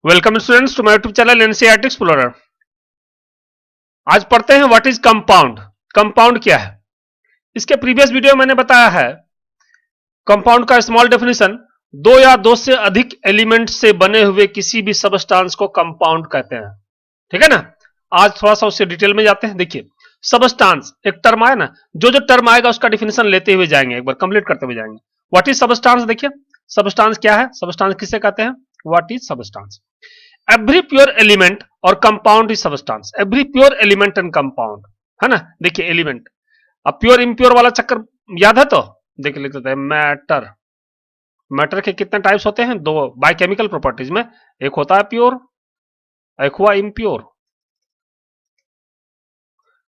Welcome students to my YouTube channel NCERT explorer. आज पढ़ते हैं व्हाट इज कंपाउंड। कंपाउंड क्या है? इसके प्रीवियस वीडियो में मैंने बताया है कंपाउंड का स्मॉल डेफिनेशन, दो या दो से अधिक एलिमेंट से बने हुए किसी भी सबस्टांस को कंपाउंड कहते हैं। ठीक है ना। आज थोड़ा सा उससे डिटेल में जाते हैं। देखिए, सबस्टांस एक टर्म आया ना, जो जो टर्म आएगा उसका डिफिनेशन लेते हुए जाएंगे, एक बार कंप्लीट करते हुए जाएंगे। What is substance? देखिए, सबस्टांस क्या है, सबस्टांस किसे कहते हैं, what is substance. Every pure element और compound is substance. Every pure element and compound, है ना। देखिए एलिमेंट, अब प्योर इम्प्योर वाला चक्कर याद है तो देखिए, लिख देते हैं मैटर। मैटर के कितने टाइप्स होते हैं? दो, बायोकेमिकल प्रॉपर्टीज में। एक होता है प्योर, एक हुआ इम्प्योर।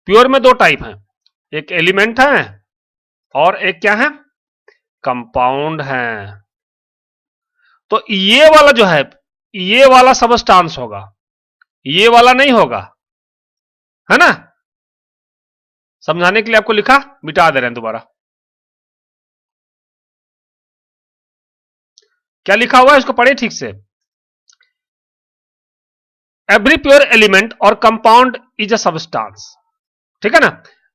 प्योर में दो टाइप हैं, एक एलिमेंट है और एक क्या है, कंपाउंड है। तो ये वाला जो है, ये वाला सबस्टांस होगा, ये वाला नहीं होगा, है ना। समझाने के लिए आपको लिखा, मिटा दे रहे हैं दोबारा। क्या लिखा हुआ है इसको पढ़े ठीक से। एवरी प्योर एलिमेंट और कंपाउंड इज अ सबस्टांस। ठीक है ना।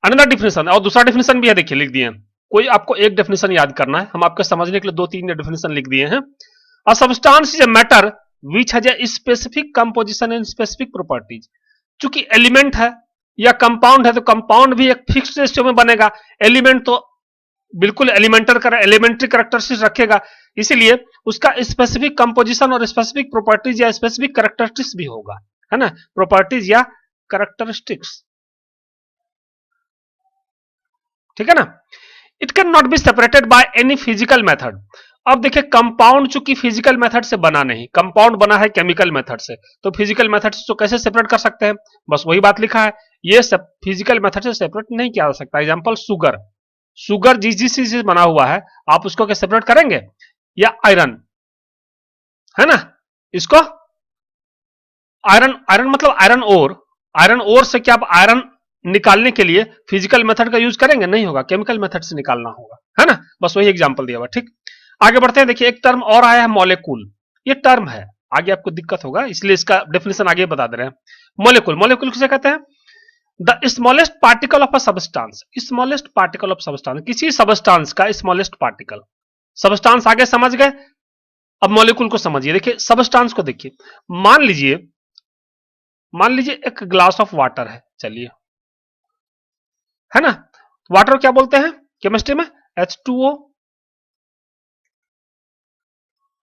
अनदर डिफिनेशन, और दूसरा डिफिनेशन भी है, देखिए लिख दिए हैं। कोई आपको एक डेफिनेशन याद करना है, हम आपके समझने के लिए दो तीन डेफिनेशन लिख दिए हैं। A substance is a matter which has a specific composition and specific properties. चूंकि एलिमेंट है या कंपाउंड है, तो कंपाउंड भी एक फिक्स रेशियो में बनेगा, एलिमेंट तो बिल्कुल एलिमेंट्री कैरेक्टरिस्टिक्स रखेगा, इसीलिए उसका स्पेसिफिक कंपोजिशन और स्पेसिफिक प्रॉपर्टीज या स्पेसिफिक कैरेक्टरिस्टिक्स भी होगा, है ना। प्रॉपर्टीज या कैरेक्टरिस्टिक्स, ठीक है ना। It can not be separated by any physical method. अब देखिए, कंपाउंड चूंकि फिजिकल मेथड से बना नहीं, कंपाउंड बना है केमिकल मेथड से, तो फिजिकल मेथड से तो कैसे सेपरेट कर सकते हैं? बस वही बात लिखा है, ये फिजिकल मेथड से सेपरेट नहीं किया जा सकता। एग्जांपल सुगर, सुगर जिस जिस चीज से बना हुआ है आप उसको क्या सेपरेट करेंगे? या आयरन, है ना, इसको आयरन, आयरन मतलब आयरन ओर, आयरन ओर से क्या आप आयरन निकालने के लिए फिजिकल मेथड का यूज करेंगे? नहीं होगा, केमिकल मेथड से निकालना होगा, है ना। बस वही एग्जांपल दिया हुआ। ठीक, आगे बढ़ते हैं। देखिए, एक टर्म और आया है मॉलिक्यूल। ये टर्म है, आगे आपको दिक्कत होगा, इसलिए इसका डेफिनेशन आगे बता दे रहे हैं। मॉलिक्यूल, मॉलिक्यूल किसे कहते हैं? The smallest particle of a substance. Smallest particle of substance, किसी सबस्टांस का स्मॉलेस्ट पार्टिकल। सबस्टांस आगे समझ गए, अब मॉलिक्यूल को समझिए। देखिए सबस्टांस को देखिए, मान लीजिए, मान लीजिए एक ग्लास ऑफ वाटर है, चलिए, है ना। वाटर क्या बोलते हैं केमिस्ट्री में? H2O,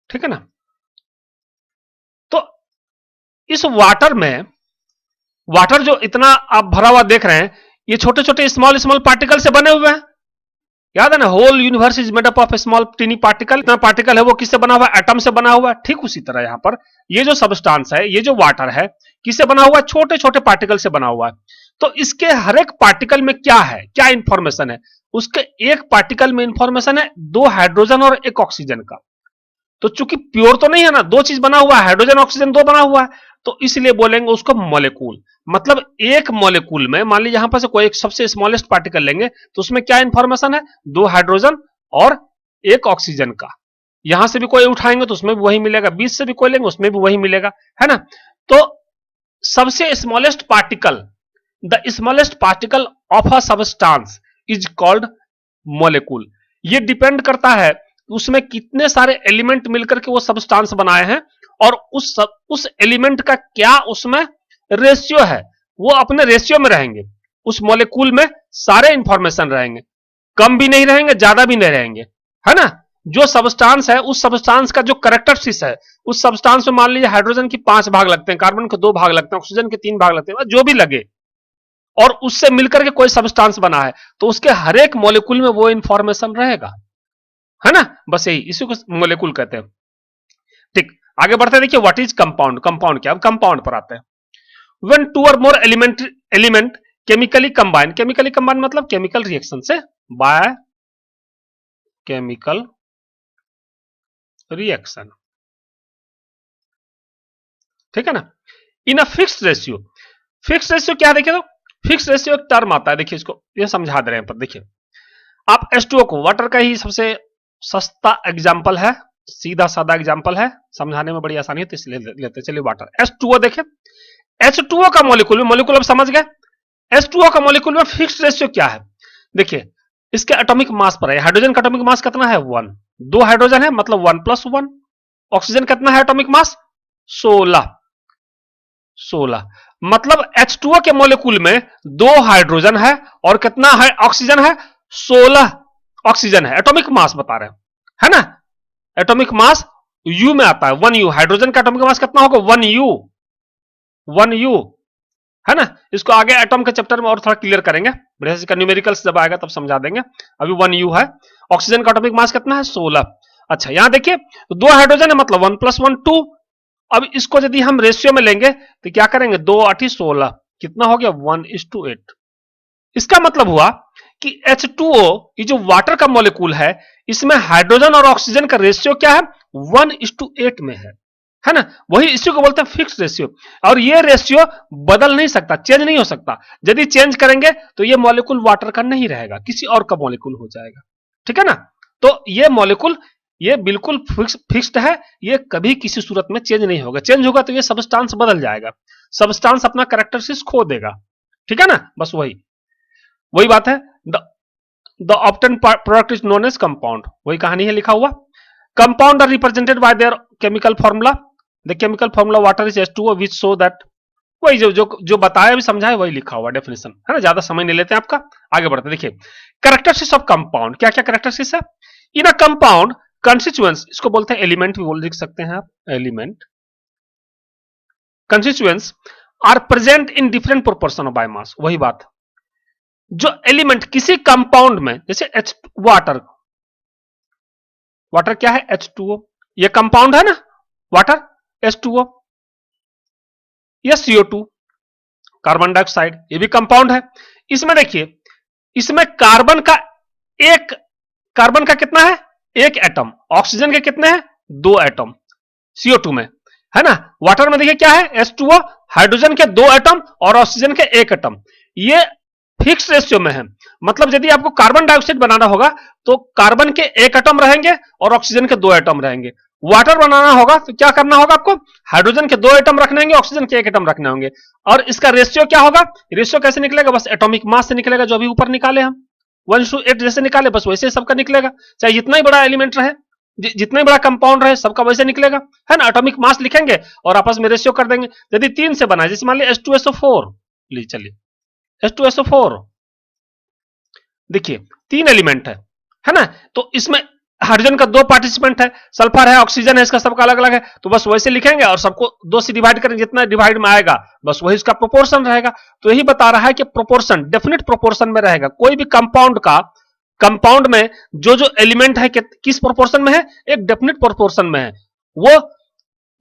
ठीक है ना। तो इस वाटर में, वाटर जो इतना आप भरा हुआ देख रहे हैं, ये छोटे छोटे स्मॉल स्मॉल पार्टिकल से बने हुए हैं। याद है ना, whole universe is made up of small tiny particle. इतना पार्टिकल है वो किससे बना हुआ है? एटम से बना हुआ है। ठीक उसी तरह यहां पर ये जो सबस्टांस है, ये जो वाटर है, किससे बना हुआ है? छोटे छोटे पार्टिकल से बना हुआ है। तो इसके हर एक पार्टिकल में क्या है, क्या इंफॉर्मेशन है? उसके एक पार्टिकल में इंफॉर्मेशन है दो हाइड्रोजन और एक ऑक्सीजन का। तो चूंकि प्योर तो नहीं है ना, दो चीज बना हुआ है, हाइड्रोजन ऑक्सीजन दो बना हुआ है, तो इसलिए बोलेंगे उसको मॉलिक्यूल। मतलब एक मॉलिक्यूल में मान लीजिए यहां पर से कोई एक सबसे स्मॉलेस्ट पार्टिकल लेंगे, तो उसमें क्या इंफॉर्मेशन है? दो हाइड्रोजन और एक ऑक्सीजन का। यहां से भी कोई उठाएंगे तो उसमें भी वही मिलेगा, बीच से भी कोई लेंगे उसमें भी वही मिलेगा, है ना। तो सबसे smallest particle, the smallest particle of a substance is called molecule. ये डिपेंड करता है उसमें कितने सारे एलिमेंट मिलकर के वो सबस्टांस बनाए हैं, और उस एलिमेंट का क्या उसमें रेशियो है, वो अपने रेशियो में रहेंगे। उस मॉलिक्यूल में सारे इंफॉर्मेशन रहेंगे, कम भी नहीं रहेंगे, ज्यादा भी नहीं रहेंगे, है ना। जो सबस्टांस है, उस सबस्टांस का जो कैरेक्टरिस्टिक्स है, उस सबस्टांस में मान लीजिए हाइड्रोजन की 5 भाग लगते हैं, कार्बन के 2 भाग लगते हैं, ऑक्सीजन के 3 भाग लगते हैं, जो भी लगे, और उससे मिलकर के कोई सबस्टांस बना है, तो उसके हर एक मॉलिक्यूल में वो इंफॉर्मेशन रहेगा, है ना। बस यही, इसी को मॉलिक्यूल कहते हैं। ठीक, आगे बढ़ते हैं। देखिए व्हाट इज कंपाउंड। कंपाउंड क्या? अब कंपाउंड पर आते हैं। व्हेन टू और more element chemically combine. Chemically combine मतलब केमिकल रिएक्शन से, बाय केमिकल रिएक्शन, ठीक है ना, in a fixed ratio. Fixed ratio क्या है? देखिए, तो फिक्स्ड रेशियो एक टर्म आता है, देखिए इसको ये समझा दे रहे हैं पर देखिए, आप H2O को, वाटर का ही सबसे सस्ता एग्जाम्पल है, सीधा सादा एग्जांपल है, समझाने में बड़ी आसानी है तो इसलिए लेते। चलिए वाटर H2O देखें, H2O का मॉलिक्यूल अब समझ गए। H2O का मॉलिक्यूल में फिक्स्ड रेशियो क्या है? देखिए इसके एटॉमिक मास पर है, हाइड्रोजन का एटॉमिक मास कितना है 1, 2 हाइड्रोजन है मतलब 1+1। ऑक्सीजन कितना है एटॉमिक मास 16 मतलब H2O के मॉलिक्यूल में 2 हाइड्रोजन है और कितना है ऑक्सीजन है 16 ऑक्सीजन है। एटॉमिक मास बता रहे हैं, है ना, एटॉमिक मास U में आता है 1U। हाइड्रोजन का एटॉमिक मास कितना होगा 1U, है ना। इसको आगे एटॉम के चैप्टर में और थोड़ा क्लियर करेंगे, बढ़िया का न्यूमेरिकल्स जब आएगा तब समझा देंगे। अभी 1U है। ऑक्सीजन का एटॉमिक मास कितना है 16। अच्छा यहां देखिए तो 2 हाइड्रोजन है मतलब 1+1 2। अब इसको यदि हम रेशियो में लेंगे तो क्या करेंगे 2 8 16 कितना हो गया 1:8। इसका मतलब हुआ कि H2O ये जो वाटर का मॉलिक्यूल है इसमें हाइड्रोजन और ऑक्सीजन का रेशियो क्या है 1:8 में है ना। वही इसी को बोलते हैं फिक्स रेशियो। और ये रेशियो बदल नहीं सकता, चेंज नहीं हो सकता। यदि चेंज करेंगे तो ये मॉलिक्यूल वाटर का नहीं रहेगा, किसी और का मॉलिक्यूल हो जाएगा, ठीक है ना। तो ये मॉलिक्यूल ये बिल्कुल फिक्स्ड है, ये कभी किसी सूरत में चेंज नहीं होगा। चेंज होगा तो ये सब्सटेंस बदल जाएगा, सब्सटेंस अपना कैरेक्टरिस्टिक्स खो देगा, ठीक है ना। बस वही बात है। The obtain product is known as compound, वही कहानी है लिखा हुआ। Compound are represented by their chemical formula. The chemical formula water is H2O which show that, वही जो बताया भी समझाया वही लिखा हुआ डेफिनेशन, है ना। ज्यादा समय नहीं लेते हैं आपका, आगे बढ़ते। देखिए कैरेक्टरिस्टिक्स ऑफ कंपाउंड, क्या क्या कैरेक्टरिस्टिक्स है इन अ कंपाउंड कंस्टिट्यूएंट्स, इसको बोलते हैं एलिमेंट भी बोल लिख सकते हैं आप, element constituents are present in different proportion of biomass. वही बात, जो एलिमेंट किसी कंपाउंड में, जैसे वाटर क्या है H2O, ये कंपाउंड है ना वाटर H2O, या CO2 कार्बन डाइऑक्साइड ये भी कंपाउंड है। इसमें देखिए इसमें कार्बन का कितना है एक एटम, ऑक्सीजन के कितने हैं 2 एटम CO2 में, है ना। वाटर में देखिए क्या है H2O, हाइड्रोजन के 2 एटम और ऑक्सीजन के 1 एटम। ये फिक्स रेशियो में है, मतलब यदि आपको कार्बन डाइऑक्साइड बनाना होगा तो कार्बन के 1 एटम रहेंगे और ऑक्सीजन के 2 एटम रहेंगे। वाटर बनाना होगा तो क्या करना होगा आपको, हाइड्रोजन के 2 एटम रखने होंगे, ऑक्सीजन के 1 एटम रखने होंगे। और इसका रेशियो क्या होगा, रेशियो कैसे निकलेगा, बस एटॉमिक मास से निकलेगा, जो अभी ऊपर निकाले हम 1:8 जैसे निकाले, बस वैसे सबका निकलेगा। चाहे जितना ही बड़ा एलिमेंट रहे, जितना ही बड़ा कंपाउंड रहे, सबका वैसे निकलेगा, है ना। एटॉमिक मास लिखेंगे और आपस में रेशियो कर देंगे। यदि 3 से बना, जैसे मान लिया H2SO4, चलिए H2SO4 देखिए 3 एलिमेंट है ना। तो इसमें हाइड्रोजन का 2 पार्टिसिपेंट है, सल्फर है, ऑक्सीजन है, इसका सबका अलग अलग है, तो बस वैसे लिखेंगे और सबको 2 से डिवाइड करेंगे, जितना डिवाइड में आएगा बस वही इसका प्रोपोर्शन रहेगा। तो यही बता रहा है कि प्रोपोर्शन डेफिनेट प्रोपोर्शन में रहेगा। कोई भी कंपाउंड में जो एलिमेंट है किस प्रोपोर्शन में है, एक डेफिनेट प्रोपोर्शन में है, वो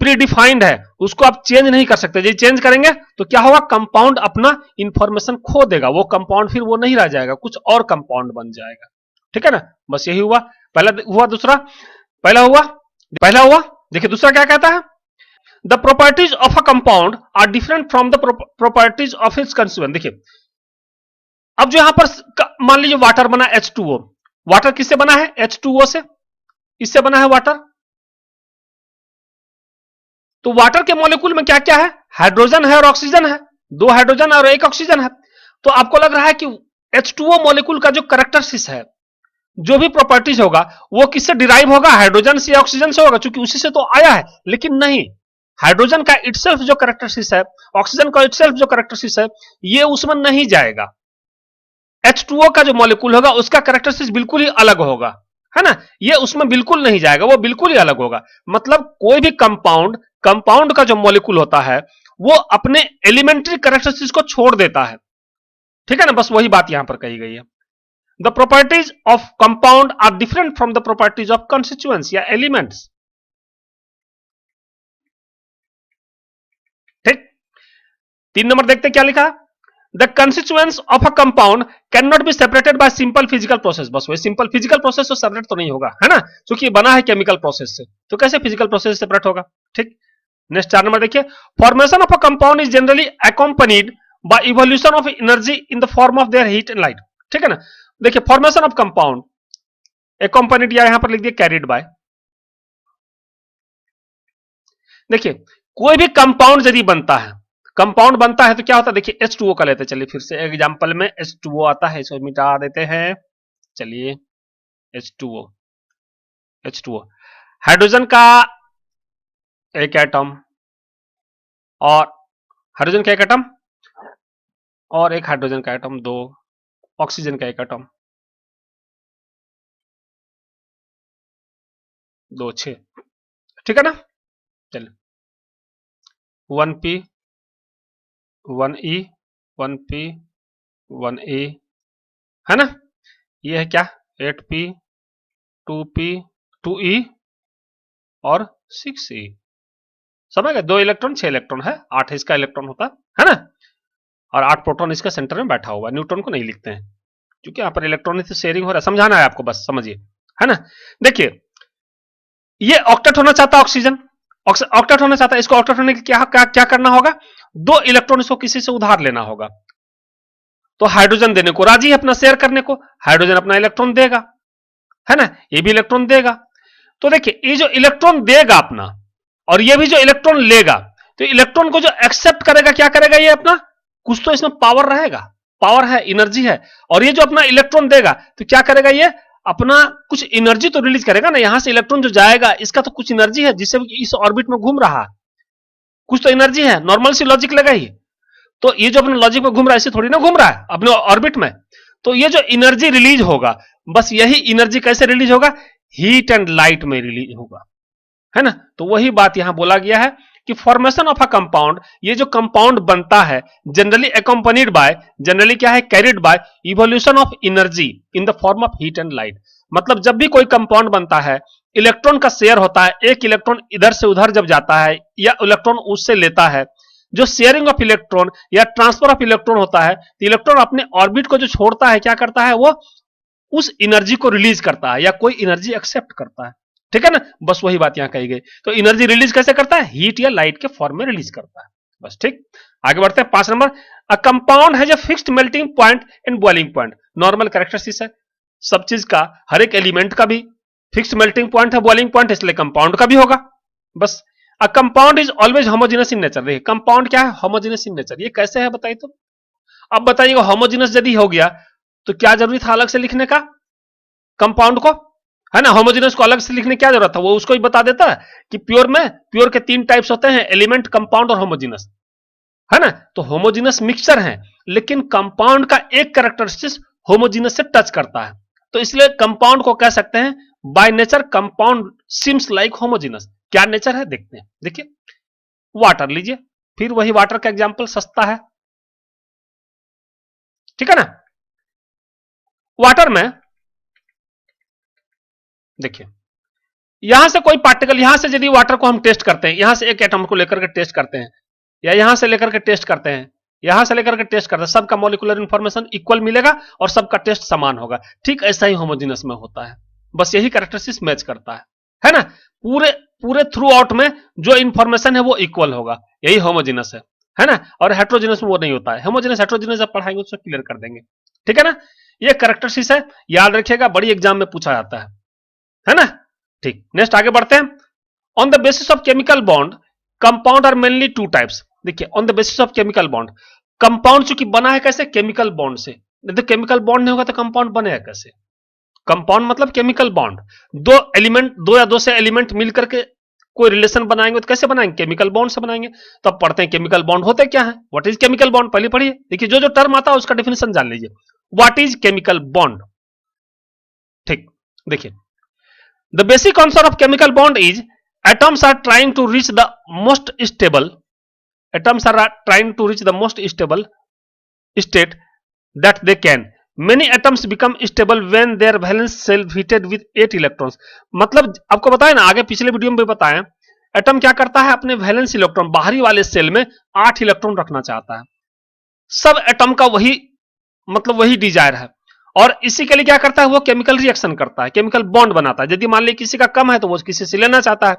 प्रीडिफाइंड है, उसको आप चेंज नहीं कर सकते। यदि चेंज करेंगे तो क्या होगा, कंपाउंड अपना इंफॉर्मेशन खो देगा, वो कंपाउंड फिर वो नहीं रह जाएगा, कुछ और कंपाउंड बन जाएगा, ठीक है ना। बस यही हुआ, पहला हुआ, दूसरा पहला हुआ। देखिए दूसरा क्या कहता है, the properties of a compound are different from the properties of its constituent. देखिए अब जो यहां पर मान लीजिए वाटर बना H2O, वाटर किससे बना है H2O से, इससे बना है वाटर। तो वाटर के मॉलिक्यूल में क्या क्या है, हाइड्रोजन है और ऑक्सीजन है, 2 हाइड्रोजन और 1 ऑक्सीजन है। तो आपको लग रहा है कि H2O मॉलिक्यूल का जो कैरेक्टरिस्टिक्स है, जो भी प्रॉपर्टीज होगा वो किससे डिराइव होगा, हाइड्रोजन से या ऑक्सीजन से होगा, क्योंकि उसी से तो आया है। लेकिन नहीं, हाइड्रोजन का इटसेल्फ जो कैरेक्टरिस्टिक्स है, ऑक्सीजन का इटसेल्फ जो कैरेक्टरिस्टिक्स है, ये उसमें नहीं जाएगा। H2O का जो मॉलिक्यूल होगा उसका कैरेक्टरिस्टिक्स बिल्कुल ही अलग होगा, है ना। ये उसमें बिल्कुल नहीं जाएगा, वो बिल्कुल ही अलग होगा। मतलब कोई भी कंपाउंड का जो मॉलिक्यूल होता है वो अपने एलिमेंट्री कैरेक्टरिस्टिक्स को छोड़ देता है, ठीक है ना। बस वही बात यहां पर कही गई है। The properties of compound are different from the properties of constituents या एलिमेंट्स, ठीक। 3 नंबर देखते क्या लिखा, the constituents of a compound can not be separated by simple physical process. बस वही सिंपल फिजिकल प्रोसेस से सेपरेट तो नहीं होगा, है ना, क्योंकि बना है केमिकल प्रोसेस से, तो कैसे फिजिकल प्रोसेस से सेपरेट होगा, ठीक। नेक्स्ट 4 नंबर देखिए, formation of a compound is generally accompanied by evolution of energy in the form of their heat and light, ठीक है ना। देखिए फॉर्मेशन ऑफ कंपाउंड अकम्पनीड, या यहां पर लिख दिया कैरिड बाय, देखिए कोई भी कंपाउंड यदि बनता है, कंपाउंड बनता है तो क्या होता है, देखिए H2O का लेते हैं, चलिए फिर से एग्जांपल में H2O आता है, इसको मिटा देते हैं, चलिए H2O, H2O हाइड्रोजन का एक एटम, और हाइड्रोजन का एक एटम और एक हाइड्रोजन का एटम, दो, ऑक्सीजन का एक एटम, दो, 6, ठीक है ना। चलिए 1p 1e 1p 1e, है ना, ये है क्या 8p 2p 2e और 6e, समझ गए, 2 इलेक्ट्रॉन 6 इलेक्ट्रॉन है, 8 इसका इलेक्ट्रॉन होता है ना, और 8 प्रोटॉन इसका सेंटर में बैठा हुआ है, न्यूट्रॉन को नहीं लिखते हैं क्योंकि यहां पर इलेक्ट्रॉन से शेयरिंग हो रहा है, समझाना है आपको, बस समझिए, है ना। देखिए ये ऑक्टेट होना चाहता है, ऑक्सीजन ऑक्टेट होना चाहता है, इसको ऑक्टेट होने के क्या क्या क्या करना होगा, 2 इलेक्ट्रॉन इसको किसी से उधार लेना होगा, तो हाइड्रोजन देने को राजी है अपना शेयर करने को, हाइड्रोजन अपना इलेक्ट्रॉन देगा, है ना, ये भी इलेक्ट्रॉन देगा, तो देखिए ये जो इलेक्ट्रॉन देगा अपना और ये भी जो इलेक्ट्रॉन लेगा, तो इलेक्ट्रॉन को जो एक्सेप्ट करेगा क्या करेगा, ये अपना कुछ तो इसमें पावर रहेगा, पावर है, एनर्जी है, और ये जो अपना इलेक्ट्रॉन देगा तो क्या करेगा, ये अपना कुछ एनर्जी तो रिलीज करेगा ना, यहां से इलेक्ट्रॉन जो जाएगा इसका तो कुछ एनर्जी है जिससे इस ऑर्बिट में घूम रहा है, कुछ तो एनर्जी है, नॉर्मल सी लॉजिक लगा ही, तो ये जो अपने लॉजिक में घूम रहा है ऐसे थोड़ी ना घूम रहा है अपने ऑर्बिट में, तो ये जो एनर्जी रिलीज होगा, बस यही एनर्जी कैसे रिलीज होगा, हीट एंड लाइट में रिलीज होगा, है ना। तो वही बात यहां बोला गया है कि फॉर्मेशन ऑफ अ कंपाउंड, ये जो कंपाउंड बनता है जनरली अकम्पनीड बाय, जनरली क्या है, carried by evolution of energy in the form of heat and light, मतलब जब भी कोई कंपाउंड बनता है इलेक्ट्रॉन का शेयर होता है, एक इलेक्ट्रॉन इधर से उधर जब जाता है या इलेक्ट्रॉन उससे लेता है, जो शेयरिंग ऑफ इलेक्ट्रॉन या ट्रांसफर ऑफ इलेक्ट्रॉन होता है, तो इलेक्ट्रॉन अपने ऑर्बिट को जो छोड़ता है क्या करता है, वो उस एनर्जी को रिलीज करता है या कोई एनर्जी एक्सेप्ट करता है, ठीक है ना, बस वही बात यहां कही गई। तो एनर्जी रिलीज कैसे करता है, हीट या लाइट के फॉर्म में रिलीज करता है, बस ठीक। आगे बढ़ते हैं 5 number, a compound has a fixed melting point and boiling point, normal characteristics है सब चीज का, हर एक एलिमेंट का भी फिक्स्ड मेल्टिंग पॉइंट है, बॉइलिंग पॉइंट, इसलिए कंपाउंड का भी होगा, बस। A compound is always homogeneous in nature, देखिए कंपाउंड क्या है, होमोजेनस इन नेचर, ये कैसे है बताइए तो, अब बताइएगा होमोजेनस यदि हो गया तो क्या जरूरी था अलग से लिखने का कंपाउंड को, है ना, होमोजेनस को अलग से लिखने की क्या जरूरत था, वो उसको ही बता देता है कि प्योर में, प्योर के 3 टाइप्स होते हैं, एलिमेंट, कंपाउंड और होमोजेनस, है ना, तो होमोजेनस मिक्सचर है, लेकिन कंपाउंड का एक कैरेक्टरिस्टिक्स होमोजेनस से टच करता है, तो इसलिए कंपाउंड को कह सकते हैं by nature compound seems like homogeneous, क्या नेचर है देखते हैं, देखिए वाटर लीजिए, फिर वही वाटर का एग्जांपल सस्ता है, ठीक है ना, वाटर में देखिए यहां से कोई पार्टिकल, यहां से यदि वाटर को हम टेस्ट करते हैं, यहां से एक एटम को लेकर के टेस्ट करते हैं, या यहां से लेकर के टेस्ट करते हैं, यहां से लेकर के टेस्ट करते हैं, सबका मॉलिक्यूलर इंफॉर्मेशन इक्वल मिलेगा और सबका टेस्ट समान होगा, ठीक ऐसा ही होमोजेनस में होता है, बस यही कैरेक्टरिस्टिक्स मैच करता है ना, पूरे पूरे थ्रू आउट में जो इंफॉर्मेशन है वो इक्वल होगा, यही होमोजेनस है ना, और हेट्रोजेनस में वो नहीं होता है, होमोजेनस हेट्रोजेनस जब पढ़ाएंगे उसको क्लियर कर देंगे, ठीक है ना, ये कैरेक्टरिस्टिक्स है, याद रखिएगा, बड़ी एग्जाम में पूछा जाता है ना, ठीक। नेक्स्ट आगे बढ़ते हैं, on the basis of chemical bond compound are mainly 2 types, देखिए on the basis of chemical bond, compound चूंकि बना है कैसे, केमिकल बॉन्ड से, नहीं तो केमिकल बॉन्ड नहीं होगा तो कंपाउंड बनेगा कैसे, कंपाउंड मतलब केमिकल बॉन्ड, 2 एलिमेंट, 2 या 2 से एलिमेंट मिलकर के कोई रिलेशन बनाएंगे तो कैसे बनाएंगे, केमिकल बॉन्ड से बनाएंगे, तो अब पढ़ते हैं केमिकल बॉन्ड होते क्या है, व्हाट इज केमिकल बॉन्ड, पहले पढ़िए, देखिए जो जो टर्म आता है उसका डेफिनेशन जान लीजिए, व्हाट इज केमिकल बॉन्ड, ठीक, देखिए the basic concept of chemical bond is atoms are trying to reach the most stable, atoms are trying to reach the most stable state that they can, many atoms become stable when their valence shell fitted with 8 electrons, मतलब आपको बताया ना आगे पिछले video में भी बताया, atom क्या करता है, अपने वैलेंस इलेक्ट्रॉन बाहरी वाले सेल में 8 इलेक्ट्रॉन रखना चाहता है, सब एटम का वही मतलब वही डिजायर है, और इसी के लिए क्या करता है, वो केमिकल रिएक्शन करता है, केमिकल बॉन्ड बनाता है, यदि मान लीजिए किसी का कम है तो वो किसी से लेना चाहता है,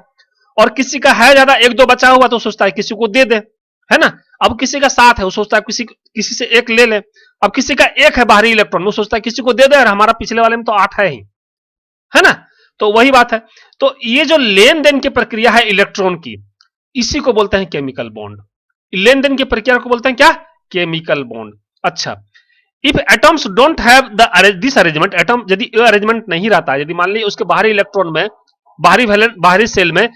और किसी का है ज्यादा, 1-2 बचा हुआ तो सोचता है किसी को दे दे, है ना, अब किसी का 7 है वो सोचता है किसी से 1 ले ले, अब किसी का 1 है बाहरी इलेक्ट्रॉन, वो सोचता है किसी को दे दे, और हमारा पिछले वाले में तो 8 है ही, है ना, तो वही बात है, तो ये जो लेन देन की प्रक्रिया है इलेक्ट्रॉन की, इसी को बोलते हैं केमिकल बॉन्ड। लेन देन की प्रक्रिया को बोलते हैं क्या? Chemical bond. अच्छा, if atoms don't have this arrangement, atom यदि ये अरेंजमेंट नहीं रहता, यदि मान लीजिए उसके बाहरी इलेक्ट्रॉन में, बाहरी सेल में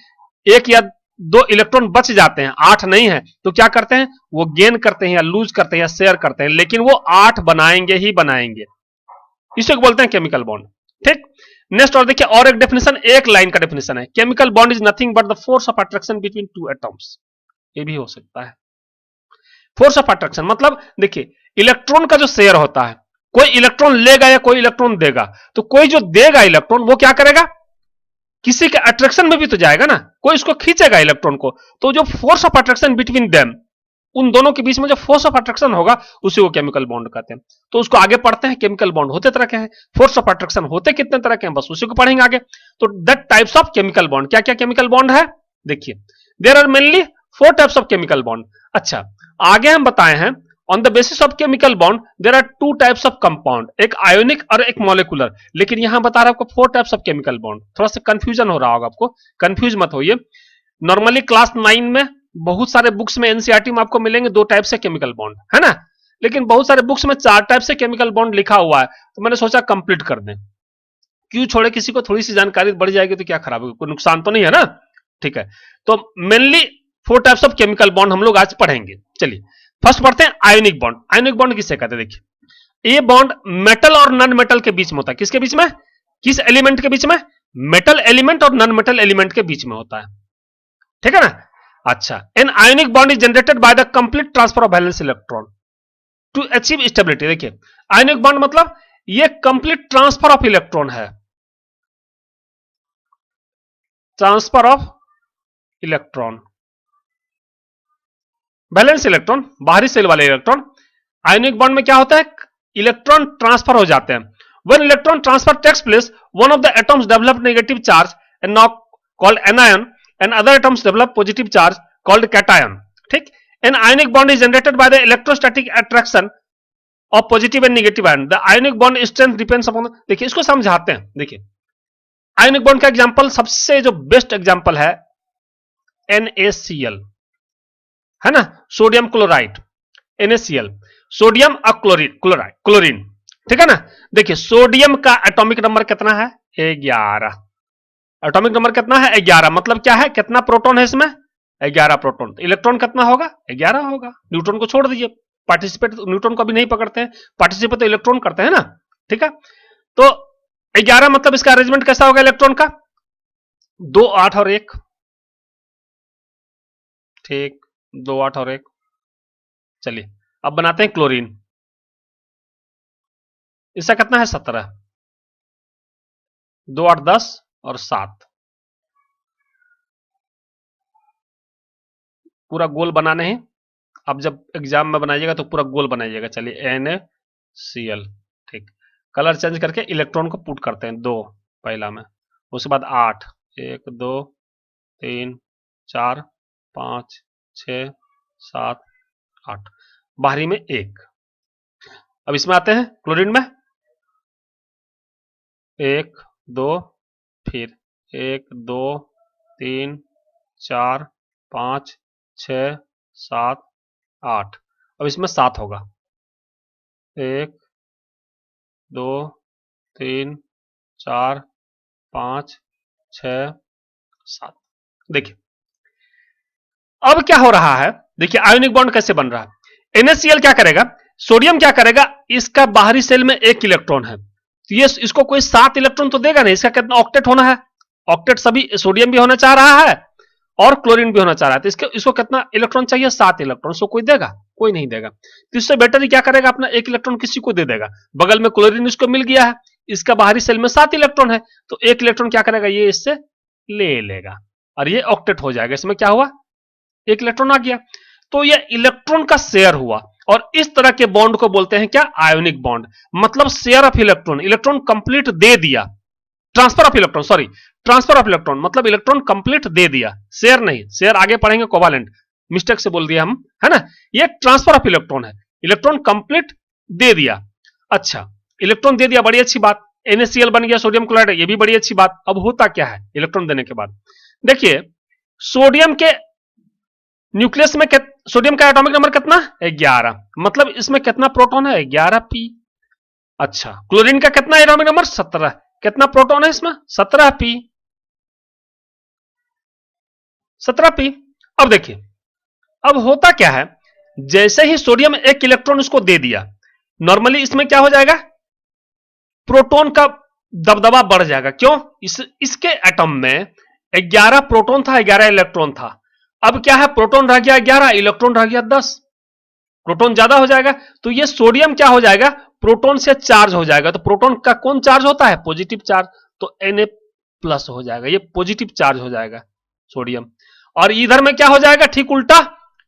एक या दो इलेक्ट्रॉन बच जाते हैं, 8 नहीं है, तो क्या करते हैं? वो गेन करते हैं या लूज करते हैं या शेयर करते हैं, लेकिन वो 8 बनाएंगे ही बनाएंगे। इसे बोलते हैं केमिकल बॉन्ड। ठीक, नेक्स्ट और देखिए, और एक डेफिनेशन, एक लाइन का डेफिनेशन है, chemical bond is nothing but the force of attraction between two atoms. ये भी हो सकता है। फोर्स ऑफ अट्रैक्शन मतलब देखिए, इलेक्ट्रॉन का जो शेयर होता है, कोई इलेक्ट्रॉन लेगा या कोई इलेक्ट्रॉन देगा, तो कोई जो देगा इलेक्ट्रॉन वो क्या करेगा? किसी के अट्रैक्शन में भी तो जाएगा ना, कोई इसको खींचेगा इलेक्ट्रॉन को, तो जो force of attraction between them, उन दोनों के बीच में जो फोर्स ऑफ अट्रैक्शन होगा उसी को केमिकल बॉन्ड कहते हैं। तो उसको आगे पढ़ते हैं, केमिकल बॉन्ड होते तरह के हैं, फोर्स ऑफ अट्रैक्शन होते कितने तरह के हैं, बस उसी को पढ़ेंगे आगे। तो that types of chemical bond, क्या क्या केमिकल बॉन्ड है देखिए, there are mainly 4 types of chemical bond. अच्छा, आगे हम बताए हैं, on the basis of chemical bond there are 2 types of compound, एक आयोनिक और एक मॉलिक्यूलर। लेकिन यहां बता रहा हूं आपको 4 टाइप्स ऑफ केमिकल बॉन्ड, थोड़ा सा कंफ्यूजन हो रहा होगा आपको, कंफ्यूज मत होइए। नॉर्मली क्लास 9 में बहुत सारे बुक्स में, एनसीईआरटी में आपको मिलेंगे 2 टाइप से केमिकल बॉन्ड, है ना, लेकिन बहुत सारे बुक्स में 4 टाइप से केमिकल बॉन्ड लिखा हुआ है, तो मैंने सोचा कंप्लीट कर दें, क्यों छोड़े, किसी को थोड़ी सी जानकारी बढ़ जाएगी तो क्या खराब होगी, कोई नुकसान तो नहीं है ना। ठीक है, तो mainly 4 types of chemical bond हम लोग आज पढ़ेंगे। चलिए फर्स्ट पढ़ते हैं आयोनिक बॉन्ड। आयोनिक बॉन्ड किसे कहते हैं? देखिए, ये बॉन्ड मेटल और नॉन मेटल के बीच में होता है। किसके बीच में? किस एलिमेंट के बीच में? मेटल एलिमेंट और नॉन मेटल एलिमेंट के बीच में होता है। ठीक है ना। अच्छा, an ionic bond is generated by the complete transfer of valence electron to achieve stability. देखिए, आयोनिक बॉन्ड मतलब ये कंप्लीट ट्रांसफर ऑफ इलेक्ट्रॉन है, transfer of electron, balance electron, बाहरी सेल वाले इलेक्ट्रॉन। आयोनिक बॉन्ड में क्या होता है? इलेक्ट्रॉन ट्रांसफर हो जाते हैं। When electron transfer takes place, one of the atoms develop negative charge and now called anion, and other atoms develop positive charge called cation. ठीक, an ionic bond is generated by the electrostatic attraction of positive and negative ion. The ionic bond strength depends upon, देखिए इसको समझाते हैं। देखिए, ionic bond का example, सबसे जो best example है NaCl, है ना, सोडियम क्लोराइड, NaCl, सोडियम और क्लोरीन। ठीक है ना। देखिए, सोडियम का एटॉमिक नंबर कितना है? 11। एटॉमिक नंबर कितना है? 11। मतलब क्या है, कितना प्रोटॉन है इसमें? 11 प्रोटॉन। इलेक्ट्रॉन कितना होगा? 11 होगा। न्यूट्रॉन को छोड़ दीजिए, पार्टिसिपेट न्यूट्रॉन को भी नहीं पकड़ते हैं, पार्टिसिपेट तो इलेक्ट्रॉन करते हैं ना। ठीक है, तो 11 मतलब इसका अरेंजमेंट कैसा होगा इलेक्ट्रॉन का? 2 8 और 1। ठीक, 2 8 और 1। चलिए अब बनाते हैं क्लोरीन। इसका कितना है? 17। 2 8 10 और 7। पूरा गोल बनाने हैं। अब जब एग्जाम में बनाइएगा तो पूरा गोल बनाइएगा। चलिए NaCl। ठीक, कलर चेंज करके इलेक्ट्रॉन को पुट करते हैं 2 पहला में, उसके बाद 8, 1 2 3 4 5 6 7 8, बाहरी में 1। अब इसमें आते हैं क्लोरीन में, 1 2, फिर 1 2 3 4 5 6 7 8। अब इसमें 7 होगा, 1 2 3 4 5 6 7। देखिए अब क्या हो रहा है, देखिए आयोनिक बॉन्ड कैसे बन रहा है। NaCl क्या करेगा, सोडियम क्या करेगा, इसका बाहरी सेल में 1 इलेक्ट्रॉन है, तो ये इसको कोई 7 इलेक्ट्रॉन तो देगा नहीं। इसका कितना ऑक्टेट होना है? ऑक्टेट सभी, सोडियम भी होना चाह रहा है और क्लोरीन भी होना चाह रहा है, तो इसको कितना इलेक्ट्रॉन चाहिए? 7 इलेक्ट्रॉन। इसको कोई देगा? कोई नहीं देगा। तो इससे बेटर क्या करेगा, अपना 1 इलेक्ट्रॉन किसी को दे देगा। बगल में क्लोरीन इसको मिल गया है, इसका बाहरी सेल में 7 इलेक्ट्रॉन है, तो 1 इलेक्ट्रॉन क्या करेगा, ये इससे ले लेगा और ये ऑक्टेट हो जाएगा। इसमें क्या हुआ, 1 इलेक्ट्रॉन आ गया। तो ये इलेक्ट्रॉन का शेयर हुआ, और इस तरह के बॉन्ड को बोलते हैं क्या? Ionic bond. मतलब share of electron, electron complete दे दिया। Transfer of electron, sorry, transfer of electron मतलब इलेक्ट्रॉन कंप्लीट दे दिया, शेयर नहीं। शेयर आगे पढ़ेंगे, कोवालेंट, मिस्टेक से बोल दिया हम, है ना। ये ट्रांसफर ऑफ इलेक्ट्रॉन है, इलेक्ट्रॉन कंप्लीट दे दिया। अच्छा, इलेक्ट्रॉन दे दिया, बड़ी अच्छी बात। NaCl बन गया, सोडियम क्लोराइड, ये भी बड़ी अच्छी बात। अब होता क्या है इलेक्ट्रॉन देने के बाद? देखिए, सोडियम के न्यूक्लियस में सोडियम का एटॉमिक नंबर कितना? 11। मतलब इसमें कितना प्रोटॉन है? 11p। अच्छा, क्लोरीन का कितना एटॉमिक नंबर? 17। कितना प्रोटॉन है इसमें? 17p। 17p। अब देखिए, अब होता क्या है, जैसे ही सोडियम एक इलेक्ट्रॉन उसको दे दिया, नॉर्मली इसमें क्या हो जाएगा? प्रोटॉन का दबदबा बढ़ जाएगा। क्यों? इसके एटम में 11 प्रोटॉन था, 11 इलेक्ट्रॉन था। अब क्या है, प्रोटॉन रह गया 11, इलेक्ट्रॉन रह गया 10। प्रोटॉन ज्यादा हो जाएगा, तो ये सोडियम क्या हो जाएगा? प्रोटॉन से चार्ज हो जाएगा। तो प्रोटॉन का कौन चार्ज होता है? Positive charge. तो Na प्लस हो जाएगा, ये पॉजिटिव चार्ज हो जाएगा सोडियम। और इधर में क्या हो जाएगा? ठीक उल्टा,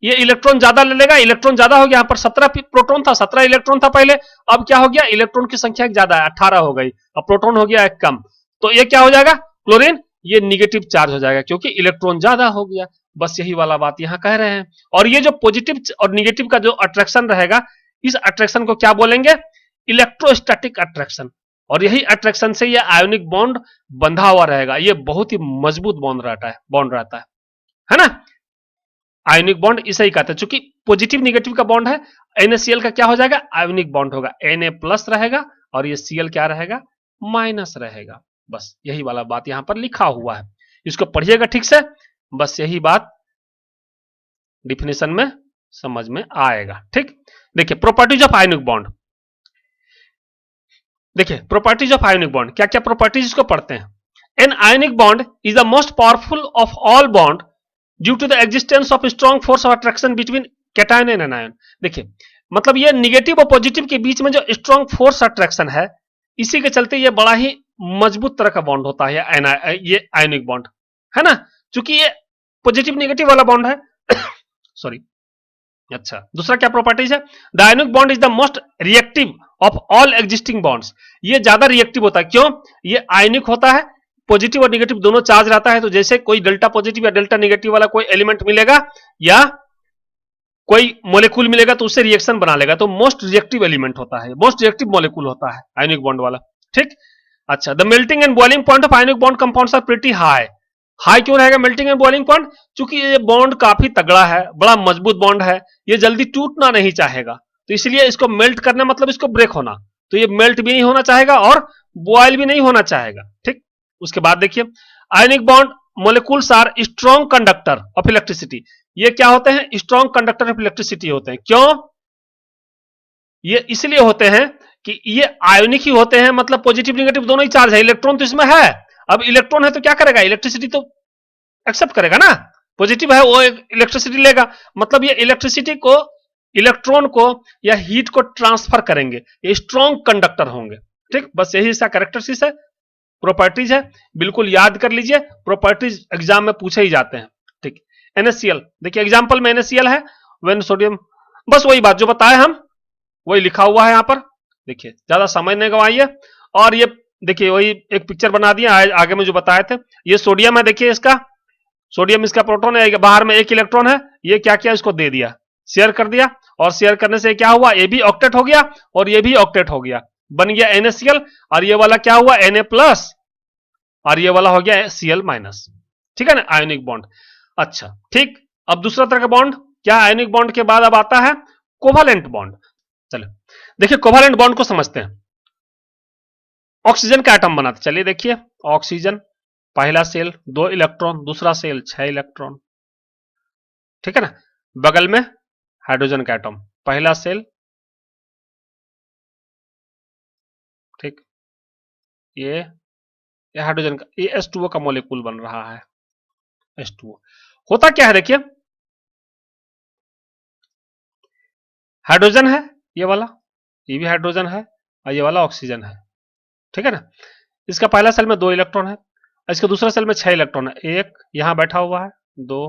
ये इलेक्ट्रॉन ज्यादा ले लेगा, इलेक्ट्रॉन ज्यादा हो गया। यहां पर 17 प्रोटॉन था, 17 इलेक्ट्रॉन था पहले, अब क्या हो गया? इलेक्ट्रॉन की संख्या ज्यादा है, 18 हो गई, अब प्रोटॉन हो गया एक कम। तो ये क्या हो जाएगा? क्लोरीन ये निगेटिव चार्ज हो जाएगा, क्योंकि इलेक्ट्रॉन ज्यादा हो गया। बस यही वाला बात यहां कह रहे हैं। और ये जो पॉजिटिव और निगेटिव का जो अट्रैक्शन रहेगा, इस अट्रैक्शन को क्या बोलेंगे? Electrostatic attraction. और यही अट्रैक्शन से ये आयोनिक बॉन्ड बंधा हुआ रहेगा। ये बहुत ही मजबूत बॉन्ड रहता है ना? आयोनिक बॉन्ड इसे ही कहते हैं। चूंकि पॉजिटिव निगेटिव का बॉन्ड है, NaCl का क्या हो जाएगा? आयोनिक बॉन्ड होगा, Na प्लस रहेगा और ये Cl क्या रहेगा? माइनस रहेगा। बस यही वाला बात यहां पर लिखा हुआ है, इसको पढ़िएगा ठीक से, बस यही बात डिफिनेशन में समझ में आएगा। ठीक, देखिए प्रॉपर्टीज ऑफ आयोनिक बॉन्ड। देखिए प्रॉपर्टीज ऑफ आयोनिक बॉन्ड, क्या क्या प्रॉपर्टीज इसको पढ़ते हैं। An ionic bond is the most powerful of all bond due to the existence of strong force of attraction between cation and anion. देखिए मतलब ये negative और पॉजिटिव के बीच में जो स्ट्रॉन्ग फोर्स अट्रैक्शन है, इसी के चलते ये बड़ा ही मजबूत तरह का बॉन्ड होता है ये आयोनिक बॉन्ड, है ना? चूंकि ये पॉजिटिव निगेटिव वाला बॉन्ड है। सॉरी। अच्छा, दूसरा क्या प्रॉपर्टीज है? The ionic bond is the most reactive of all existing bonds. ये ज्यादा रिएक्टिव होता है। क्यों? ये आयोनिक होता है, पॉजिटिव और निगेटिव दोनों चार्ज रहता है। तो जैसे कोई डेल्टा पॉजिटिव या डेल्टा निगेटिव वाला कोई एलिमेंट मिलेगा या कोई मॉलिक्यूल मिलेगा तो उससे रिएक्शन बना लेगा, तो मोस्ट रिएक्टिव एलिमेंट होता है, मोस्ट रिएक्टिव मॉलिक्यूल होता है आयोनिक बॉन्ड वाला। ठीक। अच्छा, the melting and boiling point of ionic bond compounds are pretty high. High क्यों रहेगा मेल्टिंग एंड बॉइलिंग पॉइंट? क्योंकि ये बॉन्ड काफी तगड़ा है, बड़ा मजबूत बॉन्ड है, ये जल्दी टूटना नहीं चाहेगा, तो इसलिए इसको मेल्ट करना मतलब इसको ब्रेक होना, तो ये मेल्ट भी नहीं होना चाहेगा और बॉयल भी नहीं होना चाहेगा। ठीक। उसके बाद देखिए, ionic bond molecules are strong conductor of electricity. ये क्या होते हैं? स्ट्रॉन्ग कंडक्टर ऑफ इलेक्ट्रिसिटी होते हैं। क्यों? ये इसलिए होते हैं कि ये आयोनिक ही होते हैं, मतलब पॉजिटिव निगेटिव दोनों ही चार्ज है, इलेक्ट्रॉन तो इसमें है। अब इलेक्ट्रॉन है तो क्या करेगा? इलेक्ट्रिसिटी तो एक्सेप्ट करेगा ना, पॉजिटिव है वो इलेक्ट्रिसिटी लेगा, मतलब ये इलेक्ट्रिसिटी को, इलेक्ट्रॉन को या हीट को ट्रांसफर करेंगे, ये स्ट्रॉन्ग कंडक्टर होंगे। ठीक, बस यही इसका कैरेक्टरिस्टिक्स है, प्रॉपर्टीज है, बिल्कुल याद कर लीजिए, प्रॉपर्टीज एग्जाम में पूछे ही जाते हैं। ठीक। NaCl, देखिए एग्जाम्पल में NaCl है, व्हेन सोडियम, बस वही बात जो बताए हम वही लिखा हुआ है यहां पर। देखिए ज्यादा समय नहीं गवाइए, और ये देखिए वही एक पिक्चर बना दिया आगे में जो बताए थे। ये सोडियम है, देखिए इसका सोडियम, इसका प्रोटॉन है, बाहर में एक इलेक्ट्रॉन है, ये क्या किया? इसको दे दिया, शेयर कर दिया, और शेयर करने से क्या हुआ? ये भी ऑक्टेट हो गया और ये भी ऑक्टेट हो गया, बन गया NaCl, और ये वाला क्या हुआ? Na प्लस, और ये वाला हो गया Cl माइनस। ठीक है ना, आयोनिक बॉन्ड। अच्छा ठीक, अब दूसरा तरह का बॉन्ड क्या? आयोनिक बॉन्ड के बाद अब आता है कोवालेंट बॉन्ड। चलो देखिए कोवालेंट बॉन्ड को समझते हैं। ऑक्सीजन का एटम बनाते, चलिए देखिए, ऑक्सीजन पहला सेल 2 इलेक्ट्रॉन, दूसरा सेल 6 इलेक्ट्रॉन, ठीक है ना। बगल में हाइड्रोजन का एटम, पहला सेल, ठीक, ये हाइड्रोजन का, ये H2O का मॉलिक्यूल बन रहा है, H2O। होता क्या है देखिए, हाइड्रोजन है ये वाला, ये भी हाइड्रोजन है, और ये वाला ऑक्सीजन है, ठीक है ना। इसका पहला सेल में 2 इलेक्ट्रॉन है, इसका दूसरा सेल में 6 इलेक्ट्रॉन है, एक यहां बैठा हुआ है, 2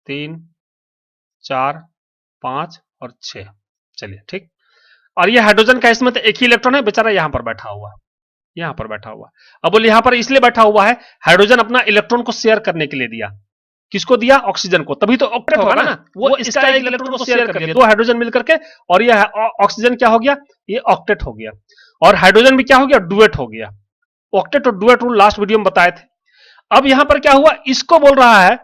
3 4 5 और 6, चलिए ठीक। और ये हाइड्रोजन का इसमें तो एक ही इलेक्ट्रॉन है, बेचारा यहां पर बैठा हुआ है, यहां पर बैठा हुआ। अब बोले यहां पर इसलिए बैठा हुआ है, हाइड्रोजन अपना इलेक्ट्रॉन को शेयर करने के लिए दिया, किसको दिया? ऑक्सीजन को, तभी तो ऑक्टेट होगा ना, वो इसका एक इलेक्ट्रॉन को शेयर कर दिया, 2 हाइड्रोजन मिलकर के, और ये ऑक्सीजन क्या हो गया? ये ऑक्टेट हो गया, और हाइड्रोजन भी क्या हो गया? डुएट हो गया। ऑक्टेट और डुएट रूल लास्ट वीडियो में बताए थे। अब यहां पर क्या हुआ? इसको बोल रहा है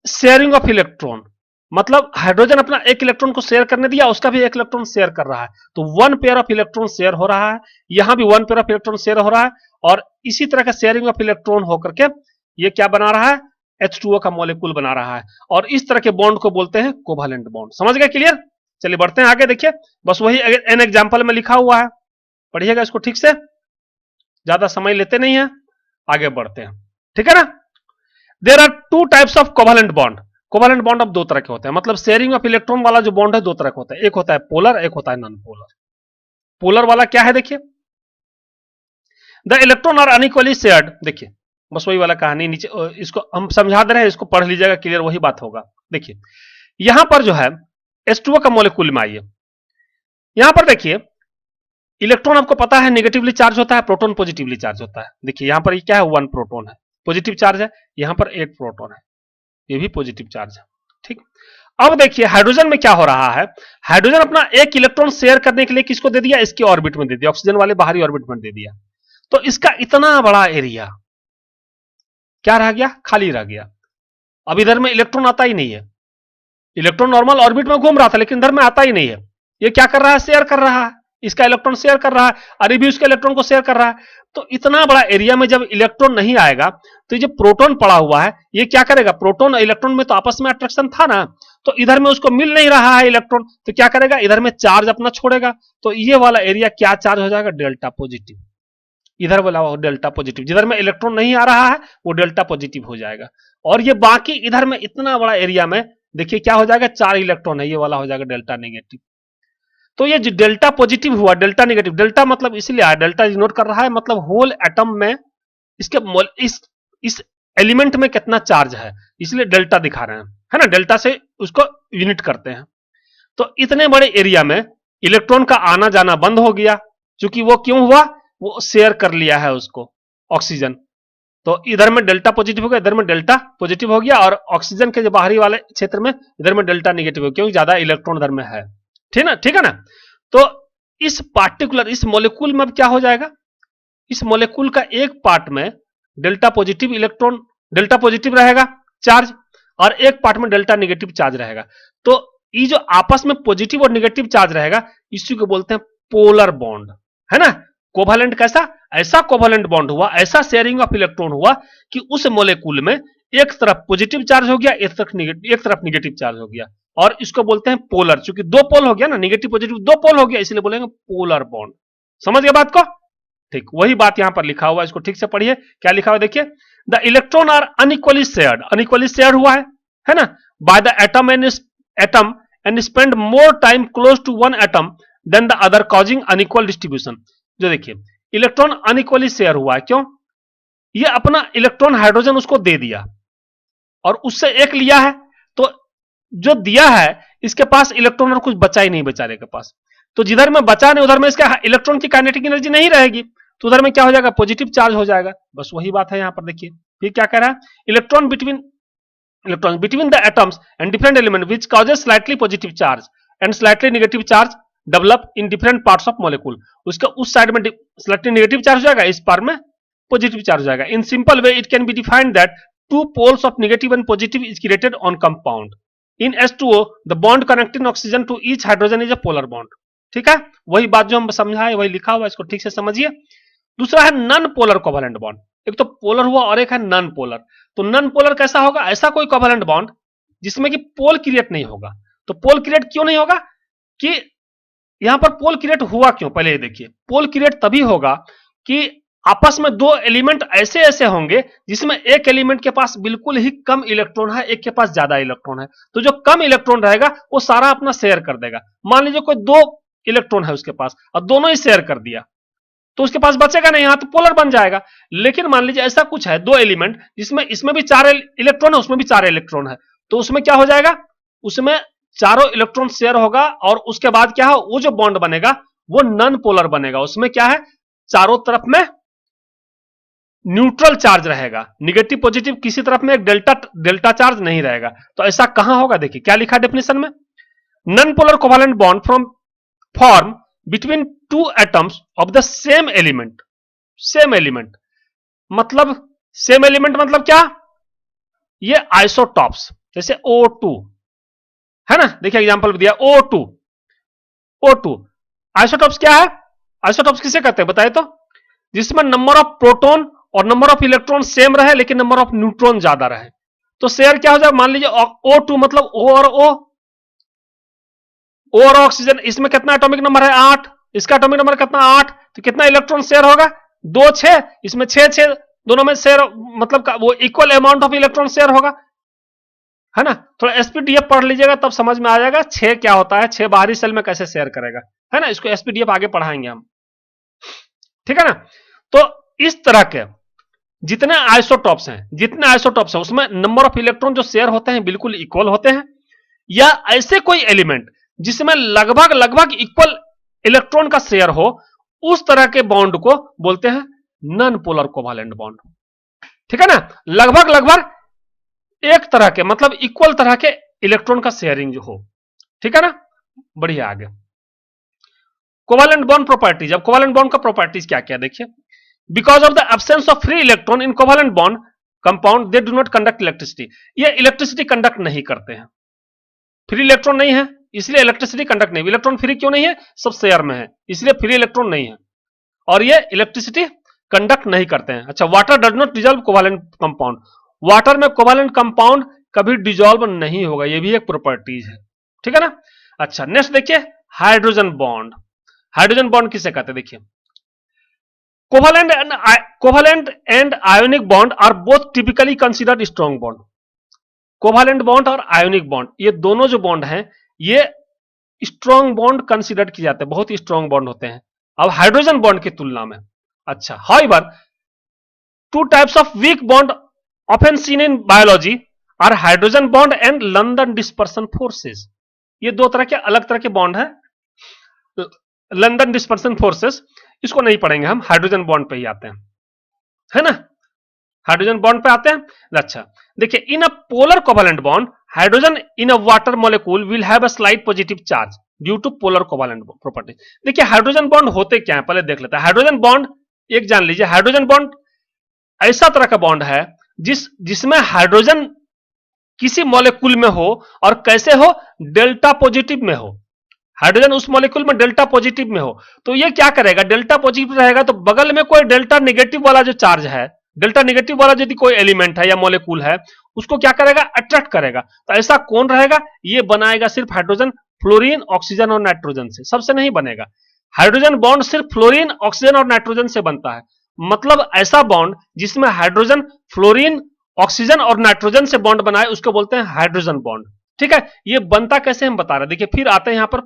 शेयरिंग ऑफ इलेक्ट्रॉन, मतलब हाइड्रोजन अपना एक इलेक्ट्रॉन को शेयर करने दिया, उसका भी एक इलेक्ट्रॉन शेयर कर रहा है, तो one pair of electron share हो रहा है, यहां भी one pair of electron share हो रहा है, और इसी तरह का शेयरिंग ऑफ इलेक्ट्रॉन होकर के ये क्या बना रहा है, H2O का मॉलिक्यूल बना रहा है, और इस तरह के बॉन्ड को बोलते हैं कोवैलेंट बॉन्ड। समझ गए? क्लियर? चलिए बढ़ते हैं आगे। देखिए बस वही एन एग्जाम्पल में लिखा हुआ है, पढ़िएगा इसको ठीक से, ज्यादा समय लेते नहीं है, आगे बढ़ते हैं, ठीक है ना। There are two types of covalent bond. Covalent bond अब दो तरह के होते हैं, मतलब शेयरिंग ऑफ इलेक्ट्रॉन वाला जो बॉन्ड है दो तरह का होता है, एक होता है पोलर, एक होता है नॉन पोलर। पोलर वाला क्या है, देखिए the electron are unequally shared, देखिए बस वही वाला कहानी, नीचे इसको हम समझा दे रहे हैं, इसको पढ़ लीजिएगा, क्लियर वही बात होगा। देखिए यहां पर जो है H2O का मॉलिक्यूल में आइए, यहां पर देखिए इलेक्ट्रॉन आपको पता है नेगेटिवली चार्ज होता है, प्रोटॉन पॉजिटिवली चार्ज होता है। देखिए यहां पर ये क्या है, वन प्रोटॉन है, पॉजिटिव चार्ज है, यहां पर एक प्रोटॉन है, ये भी पॉजिटिव चार्ज है, ठीक। अब देखिए हाइड्रोजन में क्या हो रहा है, हाइड्रोजन अपना एक इलेक्ट्रॉन शेयर करने के लिए किसको दे दिया, इसके ऑर्बिट में दे दिया, ऑक्सीजन वाले बाहरी ऑर्बिट में दे दिया, तो इसका इतना बड़ा एरिया क्या रह गया, खाली रह गया। अब इधर में इलेक्ट्रॉन आता ही नहीं है, इलेक्ट्रॉन नॉर्मल ऑर्बिट में घूम रहा था लेकिन इधर में आता ही नहीं है, ये क्या कर रहा है, शेयर कर रहा है, इसका इलेक्ट्रॉन शेयर कर रहा है, अरे भी उसके इलेक्ट्रॉन को शेयर कर रहा है। तो इतना बड़ा एरिया में जब इलेक्ट्रॉन नहीं आएगा तो ये जो प्रोटॉन पड़ा हुआ है ये क्या करेगा, प्रोटॉन और इलेक्ट्रॉन में तो आपस में अट्रैक्शन था ना, तो इधर में उसको मिल नहीं रहा है इलेक्ट्रॉन, तो क्या करेगा, इधर में चार्ज अपना छोड़ेगा, तो ये वाला एरिया क्या चार्ज हो जाएगा, डेल्टा पॉजिटिव, इधर वाला डेल्टा पॉजिटिव, जिधर में इलेक्ट्रॉन नहीं आ रहा है वो डेल्टा पॉजिटिव हो जाएगा, और ये बाकी इधर में इतना बड़ा एरिया में देखिए क्या हो जाएगा, चार इलेक्ट्रॉन है, ये वाला हो जाएगा डेल्टा नेगेटिव। तो ये जो डेल्टा पॉजिटिव हुआ, डेल्टा नेगेटिव, डेल्टा मतलब इसलिए आया, डेल्टा नोट कर रहा है, मतलब होल एटम में इसके इस एलिमेंट में कितना चार्ज है, इसलिए डेल्टा दिखा रहे हैं, है ना, डेल्टा से उसको यूनिट करते हैं। तो इतने बड़े एरिया में इलेक्ट्रॉन का आना जाना बंद हो गया, क्योंकि वो क्यों हुआ, वो शेयर कर लिया है उसको ऑक्सीजन, तो इधर में डेल्टा पॉजिटिव हो गया, इधर में डेल्टा पॉजिटिव हो गया, और ऑक्सीजन के जो बाहरी वाले क्षेत्र में इधर में डेल्टा नेगेटिव हो गया, क्योंकि ज्यादा इलेक्ट्रॉन इधर में है, ठीक ना, ठीक है ना। तो इस पार्टिकुलर इस मॉलिक्यूल में अब क्या हो जाएगा, इस मॉलिक्यूल का एक पार्ट में delta positive electron, delta positive रहेगा चार्ज, और एक पार्ट में डेल्टा नेगेटिव चार्ज रहेगा। तो ये जो आपस में पॉजिटिव और नेगेटिव चार्ज रहेगा इसी को बोलते हैं पोलर बॉन्ड, है ना। कोवैलेंट कैसा, ऐसा कोवैलेंट बॉन्ड हुआ, ऐसा शेयरिंग ऑफ इलेक्ट्रॉन हुआ कि उस मॉलिक्यूल में एक तरफ पॉजिटिव चार्ज हो गया, एक तरफ नेगेटिव चार्ज हो गया, और इसको बोलते हैं पोलर, क्योंकि दो पोल हो गया ना, नेगेटिव पॉजिटिव दो पोल हो गया, इसलिए बोलेंगे पोलर बॉन्ड। समझ गए बात को, ठीक, वही बात यहां पर लिखा हुआ है, इसको ठीक से पढ़िए, क्या लिखा हुआ है देखिए, the electron are unequally shared, unequally shared हुआ है ना, by the atom and spend more time close to one atom than the other, causing unequal distribution. जो देखिए इलेक्ट्रॉन अनइक्वली शेयर हुआ है, क्यों, ये अपना इलेक्ट्रॉन हाइड्रोजन उसको दे दिया और उससे एक लिया है, तो जो दिया है इसके पास इलेक्ट्रॉन और कुछ बचा ही नहीं बेचारे के पास, तो जिधर में बचा नहीं उधर में इसका इलेक्ट्रॉन की काइनेटिक एनर्जी नहीं रहेगी, तो उधर में क्या हो जाएगा, पॉजिटिव चार्ज हो जाएगा। बस वही बात है यहां पर देखिए, फिर क्या कह रहा है, electron between the atoms and different element which causes slightly positive charge and slightly negative charge develop in different parts of molecule, उसका उस साइड में स्लाइटली नेगेटिव चार्ज हो जाएगा, इस पार्ट में पॉजिटिव चार्ज हो जाएगा। In simple way it can be defined that two poles of negative and positive is created on compound. In H2O the bond connecting oxygen to each hydrogen is a polar bond। ठीक है, वही बात जो हम समझाए वही लिखा हुआ, इसको ठीक से समझिए। दूसरा है नॉन पोलर कोवैलेंट बॉन्ड, एक तो पोलर हुआ और एक है नॉन पोलर। तो नॉन पोलर कैसा होगा, ऐसा कोई कोवैलेंट बॉन्ड जिसमें कि पोल क्रिएट नहीं होगा। तो पोल क्रिएट क्यों नहीं होगा, कि यहां पर पोल क्रिएट हुआ क्यों, पहले ये देखिए, पोल क्रिएट तभी होगा कि आपस में दो एलिमेंट ऐसे ऐसे होंगे जिसमें एक एलिमेंट के पास बिल्कुल ही कम इलेक्ट्रॉन है, एक के पास ज्यादा इलेक्ट्रॉन है, तो जो कम इलेक्ट्रॉन रहेगा वो सारा अपना शेयर कर देगा। मान लीजिए कोई दो इलेक्ट्रॉन है उसके पास और दोनों ही शेयर कर दिया, तो उसके पास बचेगा नहीं, यहां तो पोलर बन जाएगा। लेकिन मान लीजिए ऐसा कुछ है, दो एलिमेंट जिसमें इसमें भी 4 इलेक्ट्रॉन है उसमें भी 4 इलेक्ट्रॉन है, तो उसमें क्या हो जाएगा, उसमें चारों इलेक्ट्रॉन शेयर होगा, और उसके बाद क्या है, वो जो बॉन्ड बनेगा वो नॉन पोलर बनेगा। उसमें क्या है, चारों तरफ में न्यूट्रल चार्ज रहेगा, निगेटिव पॉजिटिव किसी तरफ में एक डेल्टा चार्ज नहीं रहेगा। तो ऐसा कहां होगा, देखिए क्या लिखा डेफिनेशन में, non polar covalent bond from form between two atoms of the same element. Same element मतलब क्या, ये आइसोटॉप्स, जैसे O2 है ना, देखिए एग्जांपल दिया O2। O2 आइसोटॉप्स क्या है? आइसोटॉप्स किसे कहते हैं बताए तो? जिसमें नंबर ऑफ प्रोटॉन और नंबर ऑफ इलेक्ट्रॉन सेम रहे लेकिन नंबर ऑफ न्यूट्रॉन ज्यादा रहे। तो शेयर क्या हो जाए, मान लीजिए O2 मतलब O और O और ऑक्सीजन, इसमें कितना एटॉमिक नंबर है 8, इसका एटॉमिक नंबर कितना 8, तो कितना इलेक्ट्रॉन शेयर होगा 2 6, इसमें 6 6 दोनों में शेयर, मतलब वो equal amount of electron share होगा, है ना। थोड़ा एसपीडीएफ पढ़ लीजिएगा तब समझ में आ जाएगा 6 क्या होता है, 6 बाहरी सेल में कैसे शेयर करेगा, है ना। इसको एसपीडीएफ आगे पढ़ाएंगे हम, ठीक है ना। तो इस तरह के जितने आइसोटॉप्स हैं उसमें नंबर ऑफ इलेक्ट्रॉन जो शेयर होते हैं बिल्कुल इक्वल होते हैं, या ऐसे कोई एलिमेंट जिसमें लगभग लगभग इक्वल इलेक्ट्रॉन का शेयर हो, उस तरह के बॉन्ड को बोलते हैं नॉन पोलर कोवैलेंट बॉन्ड, ठीक है ना। लगभग लगभग एक तरह के मतलब इक्वल तरह के इलेक्ट्रॉन का शेयरिंग जो हो, ठीक है ना। बढ़िया, आगे कोवैलेंट बॉन्ड प्रॉपर्टीज। अब कोवैलेंट बॉन्ड का प्रॉपर्टीज क्या क्या देखिए। Because of the absence of free electron in covalent bond compound they do not conduct electricity, ये इलेक्ट्रिसिटी कंडक्ट नहीं करते हैं, फ्री इलेक्ट्रॉन नहीं है इसलिए इलेक्ट्रिसिटी कंडक्ट नहीं। इलेक्ट्रॉन फ्री क्यों नहीं है, सब शेयर में है इसलिए फ्री इलेक्ट्रॉन नहीं है, और ये इलेक्ट्रिसिटी कंडक्ट नहीं करते हैं। अच्छा, water does not dissolve covalent compound, water में कोवैलेंट कंपाउंड कभी डिजॉल्व नहीं होगा, ये भी एक प्रॉपर्टीज है, ठीक है ना। अच्छा, नेक्स्ट देखिए हाइड्रोजन बॉन्ड। हाइड्रोजन बॉन्ड किसे कहते हैं देखिए। Covalent and ionic bond are both typically considered strong bond. Covalent bond और आयोनिक बॉन्ड ये दोनों जो बॉन्ड हैं ये स्ट्रॉन्ग बॉन्ड कंसिडर किए जाते हैं, बहुत ही स्ट्रॉन्ग बॉन्ड होते हैं अब हाइड्रोजन बॉन्ड की तुलना में। अच्छा, however two types of weak bond often seen in biology are hydrogen bond and London dispersion forces. ये दो तरह के अलग तरह के बॉन्ड है, लंदन डिस्पर्सन फोर्सेस इसको नहीं पढ़ेंगे हम, हाइड्रोजन बॉन्ड पे ही आते हैं, है ना। हाइड्रोजन बॉन्ड पे आते हैं। अच्छा देखिए, in a polar covalent bond hydrogen in a water molecule will have a slight positive charge due to polar covalent property. देखिए हाइड्रोजन बॉन्ड होते क्या है पहले देख लेते हैं। हाइड्रोजन बॉन्ड एक जान लीजिए, हाइड्रोजन बॉन्ड ऐसा तरह का बॉन्ड है जिसमें हाइड्रोजन किसी मॉलिक्यूल में हो और कैसे हो, डेल्टा पॉजिटिव में हो। हाइड्रोजन उस मॉलिक्यूल में डेल्टा पॉजिटिव में हो तो ये क्या करेगा, डेल्टा पॉजिटिव रहेगा तो बगल में कोई डेल्टा नेगेटिव वाला जो चार्ज है, डेल्टा नेगेटिव वाला यदि कोई एलिमेंट है या मॉलिक्यूल है उसको क्या करेगा, अट्रैक्ट करेगा। तो ऐसा कौन रहेगा, ये बनाएगा सिर्फ हाइड्रोजन, फ्लोरीन, ऑक्सीजन और नाइट्रोजन से, सबसे नहीं बनेगा। हाइड्रोजन बॉन्ड सिर्फ फ्लोरीन, ऑक्सीजन और नाइट्रोजन से बनता है, मतलब ऐसा बॉन्ड जिसमें हाइड्रोजन, फ्लोरीन, ऑक्सीजन और नाइट्रोजन से बॉन्ड बनाए उसको बोलते हैं हाइड्रोजन बॉन्ड, ठीक है। ये बनता कैसे हम बता रहे हैं, देखिए फिर आते हैं यहां पर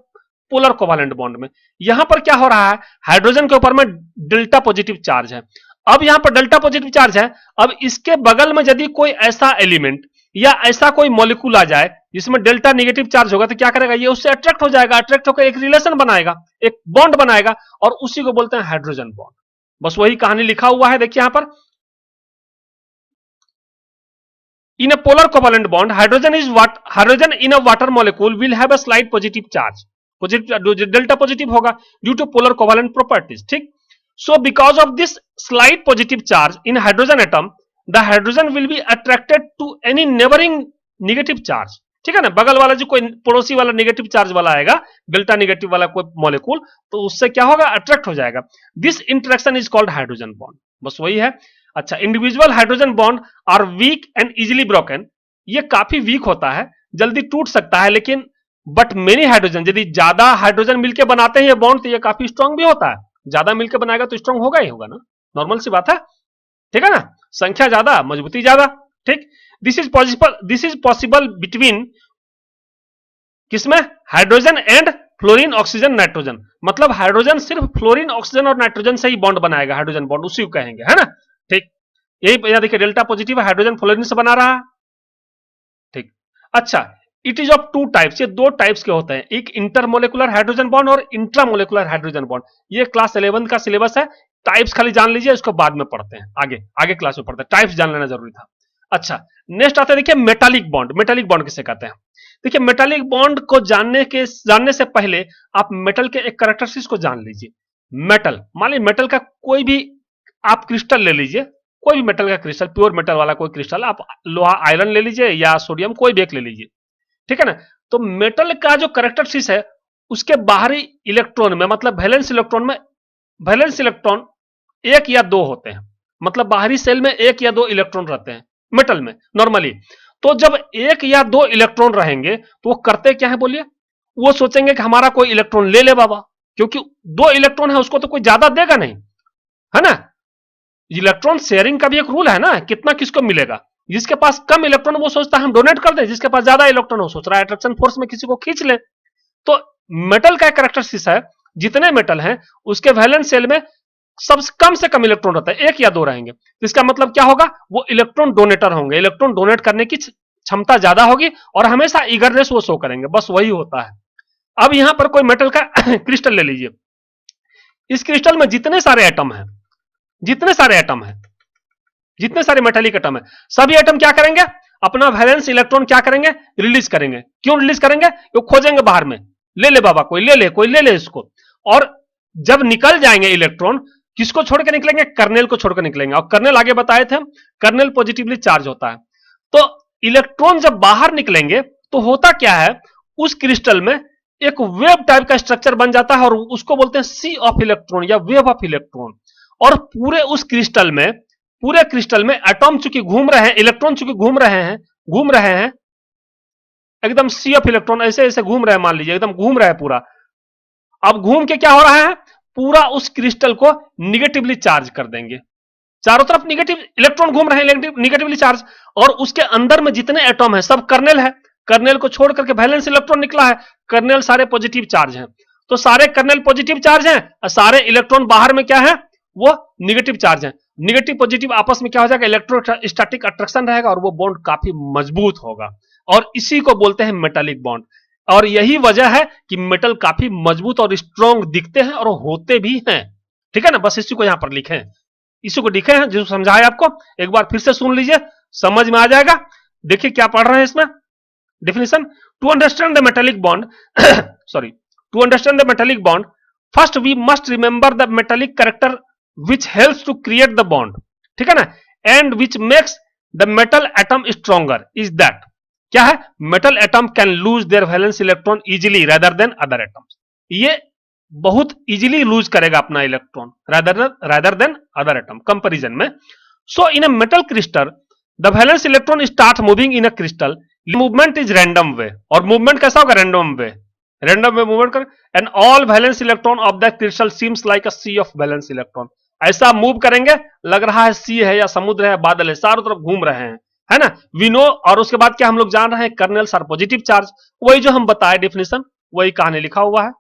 पोलर कोवैलेंट बॉन्ड में। यहां पर क्या हो रहा है, हाइड्रोजन के ऊपर में डेल्टा पॉजिटिव चार्ज है, अब यहां पर डेल्टा पॉजिटिव चार्ज है, अब इसके बगल में यदि कोई ऐसा एलिमेंट या ऐसा कोई मॉलिक्यूल आ जाए जिसमें डेल्टा नेगेटिव चार्ज होगा तो क्या करेगा, ये उससे अट्रैक्ट हो जाएगा, अट्रैक्ट होकर एक रिलेशन बनाएगा, एक बॉन्ड बनाएगा और उसी को बोलते हैं हाइड्रोजन बॉन्ड। बस वही कहानी लिखा हुआ है, देखिए यहां पर in a polar covalent bond hydrogen in a water molecule will have a slight positive charge, delta positive होगा due to polar covalent properties, ठीक। So because of this slight positive charge in hydrogen atom, the hydrogen will be attracted to any neighboring negative charge, ठीक है ना। बगल वाला जो कोई पड़ोसी वाला नेगेटिव चार्ज वाला आएगा, डेल्टा नेगेटिव वाला कोई मॉलिक्यूल, तो उससे क्या होगा, अट्रैक्ट हो जाएगा। This interaction is called hydrogen bond, बस वही है। अच्छा, individual hydrogen bond are weak and easily broken, ये काफी वीक होता है, जल्दी टूट सकता है, लेकिन बट मेनी हाइड्रोजन, यदि ज्यादा हाइड्रोजन मिलकर बनाते हैं ये बॉन्ड तो ये काफी स्ट्रॉन्ग भी होता है, ज्यादा मिलकर बनाएगा तो स्ट्रांग होगा ही होगा ना, नॉर्मल सी बात है, ठीक है ना। संख्या ज्यादा मजबूती ज्यादा, ठीक। दिस इज पॉसिबल बिटवीन किसमें, hydrogen and fluorine, oxygen, nitrogen, मतलब हाइड्रोजन सिर्फ फ्लोरीन, ऑक्सीजन और नाइट्रोजन से ही बॉन्ड बनाएगा, हाइड्रोजन बॉन्ड उसी को कहेंगे, है ना, ठीक। यही देखिए डेल्टा पॉजिटिव है, हाइड्रोजन फ्लोरीन से बना रहा है, ठीक। अच्छा, it is of two types, ये दो टाइप्स के होते हैं, एक इंटरमोलेकुलर हाइड्रोजन बॉन्ड और इंट्रामोलेकुलर हाइड्रोजन बॉन्ड। ये क्लास 11 का सिलेबस है, टाइप्स खाली जान लीजिए, इसको बाद में पढ़ते हैं, आगे क्लास में पढ़ते हैं, टाइप्स जान लेना जरूरी था। अच्छा, नेक्स्ट आता है देखिए मेटालिक बॉन्ड। मेटालिक बॉन्ड किसे कहते हैं, देखिए मेटालिक बॉन्ड को जानने से पहले आप मेटल के एक कैरेक्टरिस्टिक्स को जान लीजिए। मेटल, मान लीजिए मेटल का कोई भी आप क्रिस्टल ले लीजिए, कोई भी मेटल का क्रिस्टल, प्योर मेटल वाला कोई क्रिस्टल, आप लोहा आयरन ले लीजिए या सोडियम कोई भी एक ले लीजिए, ठीक है ना। तो मेटल का जो कैरेक्टरिस्टिक्स है, उसके बाहरी इलेक्ट्रॉन में, मतलब वैलेंस इलेक्ट्रॉन में, वैलेंस इलेक्ट्रॉन एक या दो होते हैं, मतलब बाहरी सेल में एक या दो इलेक्ट्रॉन रहते हैं मेटल में नॉर्मली। तो जब एक या दो इलेक्ट्रॉन रहेंगे तो वो करते क्या है बोलिए, वो सोचेंगे कि हमारा कोई इलेक्ट्रॉन ले ले बाबा, क्योंकि दो इलेक्ट्रॉन है उसको तो कोई ज्यादा देगा नहीं, है ना। इलेक्ट्रॉन शेयरिंग का भी एक रूल है ना, कितना किसको मिलेगा। जिसके पास कम इलेक्ट्रॉन वो सोचता है हम डोनेट कर दें, जिसके पास ज्यादा इलेक्ट्रॉन वो सोच रहा है अट्रैक्शन फोर्स में किसी को खींच ले। तो मेटल का कैरेक्टरिस्टिक्स है, जितने मेटल हैं उसके वैलेंस शेल में सबसे कम से कम इलेक्ट्रॉन रहता है, एक या दो रहेंगे। तो इसका मतलब क्या होगा, वो इलेक्ट्रॉन डोनेटर होंगे, इलेक्ट्रॉन डोनेट करने की क्षमता ज्यादा होगी और हमेशा ईगरनेस वो शो करेंगे, बस वही होता है। अब यहां पर कोई मेटल का क्रिस्टल ले लीजिए, इस क्रिस्टल में जितने सारे एटम हैं, जितने सारे एटम हैं, जितने सारे मेटेलिक एटम है, सभी एटम क्या करेंगे, अपना वैलेंस इलेक्ट्रॉन क्या करेंगे, रिलीज करेंगे। क्यों रिलीज करेंगे, वो खोजेंगे बाहर में, ले ले बाबा, कोई ले ले, कोई ले ले इसको। और जब निकल जाएंगे इलेक्ट्रॉन, किसको छोड़कर निकलेंगे, कर्नेल को छोड़कर निकलेंगे। और कर्नेल आगे बताए थे हम, कर्नेल पॉजिटिवली चार्ज होता है। तो इलेक्ट्रॉन जब बाहर निकलेंगे तो होता क्या है, उस क्रिस्टल में एक वेव टाइप का स्ट्रक्चर बन जाता है और उसको बोलते हैं सी ऑफ इलेक्ट्रॉन या वेव ऑफ इलेक्ट्रॉन। और पूरे उस क्रिस्टल में, पूरे क्रिस्टल में एटॉम चूंकि घूम रहे हैं, इलेक्ट्रॉन चूंकि घूम रहे हैं एकदम सी ऑफ इलेक्ट्रॉन ऐसे ऐसे घूम रहे हैं, मान लीजिए एकदम घूम रहा है पूरा। अब घूम के क्या हो रहा है, पूरा उस क्रिस्टल को निगेटिवली चार्ज कर देंगे, चारों तरफ निगेटिव इलेक्ट्रॉन घूम रहे हैं, निगेटिवली चार्ज। और उसके अंदर में जितने एटॉम है सब कर्नेल है, कर्नेल को छोड़ करके वैलेंस इलेक्ट्रॉन निकला है, कर्नेल सारे पॉजिटिव चार्ज हैं। तो सारे कर्नेल पॉजिटिव चार्ज हैं और सारे इलेक्ट्रॉन बाहर में क्या है, वो निगेटिव चार्ज है। निगेटिव पॉजिटिव आपस में क्या हो जाएगा, इलेक्ट्रोस्टैटिक अट्रैक्शन रहेगा और वो बॉन्ड काफी मजबूत होगा, और इसी को बोलते हैं मेटालिक बॉन्ड। और यही वजह है कि मेटल काफी मजबूत और स्ट्रॉन्ग दिखते हैं और होते भी हैं, ठीक है ना। बस इसी को यहां पर लिखे हैं, इसी को लिखे हैं, जो समझाया आपको एक बार फिर से सुन लीजिए, समझ में आ जाएगा। देखिए क्या पढ़ रहे हैं इसमें, definition, to understand the metallic bond sorry, to understand the metallic bond first we must remember the metallic character which helps to create the bond, ठीक है ना, and which makes the metal atom stronger is that, क्या है, metal atom can lose their valence electron easily rather than other atoms, ये बहुत easily lose करेगा अपना electron rather than other atom comparison में। so in a metal crystal the valence electron start moving in a crystal, movement is random way, और movement कैसा होगा, random way, random way movement कर, and all valence electron of the crystal seems like a sea of valence electron, ऐसा move करेंगे लग रहा है सी है या समुद्र है, बादल है, चारों तरफ घूम रहे हैं, है ना, वी नो। और उसके बाद क्या हम लोग जान रहे हैं, कर्नेल्स आर पॉजिटिव चार्ज, वही जो हम बताए डेफिनेशन, वही कहानी लिखा हुआ है,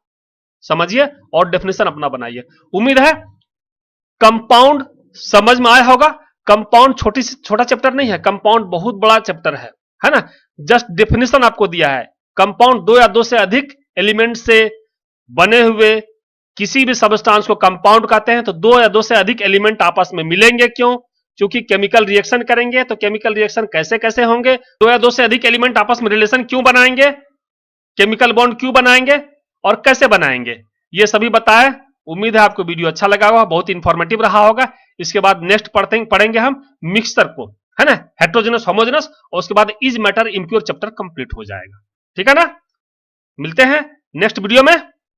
समझिए और डेफिनेशन अपना बनाइए। उम्मीद है कंपाउंड समझ में आया होगा। कंपाउंड छोटा चैप्टर नहीं है, कंपाउंड बहुत बड़ा चैप्टर है ना। जस्ट डेफिनेशन आपको दिया है, कंपाउंड दो या दो से अधिक एलिमेंट से बने हुए किसी भी सबस्टांस को कंपाउंड कहते हैं। तो दो या दो से अधिक एलिमेंट आपस में मिलेंगे, क्यों, क्योंकि केमिकल रिएक्शन करेंगे। तो केमिकल रिएक्शन कैसे कैसे होंगे, दो या दो से अधिक एलिमेंट आपस में रिलेशन क्यों बनाएंगे, केमिकल बॉन्ड क्यों बनाएंगे और कैसे बनाएंगे, ये सभी बताए। उम्मीद है आपको वीडियो अच्छा लगा होगा, बहुत इंफॉर्मेटिव रहा होगा। इसके बाद नेक्स्ट पढ़ेंगे हम मिक्सचर को, है ना, हेट्रोजेनस होमोजेनस, और उसके बाद is matter impure chapter complete हो जाएगा, ठीक है ना। मिलते हैं नेक्स्ट वीडियो में।